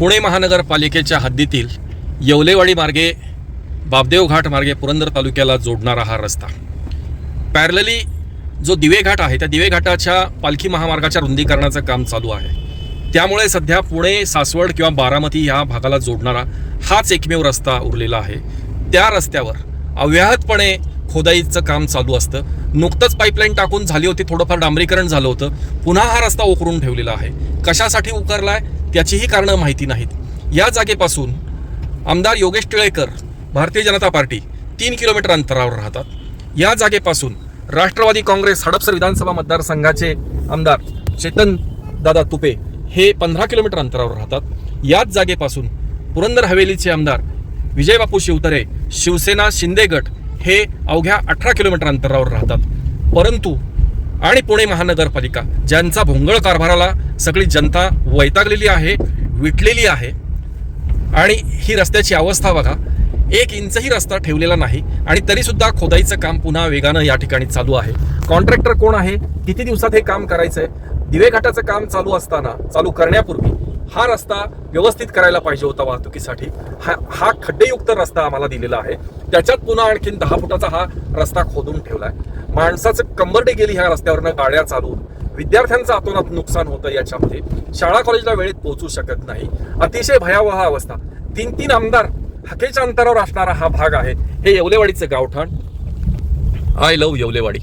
पुणे महानगरपालिकेच्या हद्दीतील येवलेवाडी मार्गे बापदेव घाट मार्गे पुरंदर तालुक्याला जोडणारा हा रस्ता पॅरलली जो दिवे घाट आहे त्या दिवे घाटाच्या पालखी महामार्गाच्या रुंदीकरणाचं काम चालू आहे। त्यामुळे सध्या पुणे सासवड किंवा बारामती या भागाला जोडणारा हाच एकमेव रस्ता उरलेला आहे। त्या रस्त्यावर अव्याहतपणे खोदाईचं काम चालू असतं। नुकतंच पाईपलाईन टाकून झाली होती, थोडंफार डांबरीकरण झालं होतं, पुन्हा हा रस्ता उकरून ठेवलेला आहे। कशासाठी उकरलाय त्याचीही कारणं माहिती नाहीत। या जागेपासून आमदार योगेश टिळेकर भारतीय जनता पार्टी 3 किलोमीटर अंतरावर राहतात। या जागेपासून राष्ट्रवादी काँग्रेस हडपसर विधानसभा मतदारसंघाचे आमदार चेतन दादा तुपे हे 15 किलोमीटर अंतरावर राहतात। याच जागेपासून पुरंदर हवेलीचे आमदार विजय बापू शिवतरे शिवसेना शिंदे गट हे अवघ्या 18 किलोमीटर अंतरावर राहतात। परंतु आणि पुणे महानगरपालिका ज्यांचा भोंगळ कारभाराला सगळी जनता वैतागलेली आहे, विटलेली आहे, आणि ही रस्त्याची अवस्था बघा, 1 इंचही रस्ता ठेवलेला नाही आणि तरी सुद्धा खोदाईचं काम पुन्हा वेगानं या ठिकाणी चालू आहे। कॉन्ट्रॅक्टर कोण आहे, किती दिवसात हे काम करायचंय? दिवे घाटाचं काम चालू करण्यापूर्वी हा रस्ता व्यवस्थित करायला पाहिजे होता वाहतुकीसाठी। हा खड्डेयुक्त रस्ता आम्हाला दिलेला आहे, त्याच्यात पुन्हा आणखीन 10 फुटाचा हा रस्ता खोदून ठेवलाय। माणसाचं कंबरडे गेली ह्या रस्त्यावरनं गाड्या चालवून, विद्यार्थ्यांचं अतोनात नुकसान होतं याच्यामध्ये, शाळा कॉलेजला वेळेत पोहोचू शकत नाही। अतिशय भयावह अवस्था। 3 आमदार हाकेच्या अंतरावर असणारा हा भाग आहे। हे येवलेवाडीचं गावठाण। I love Yewalewadi.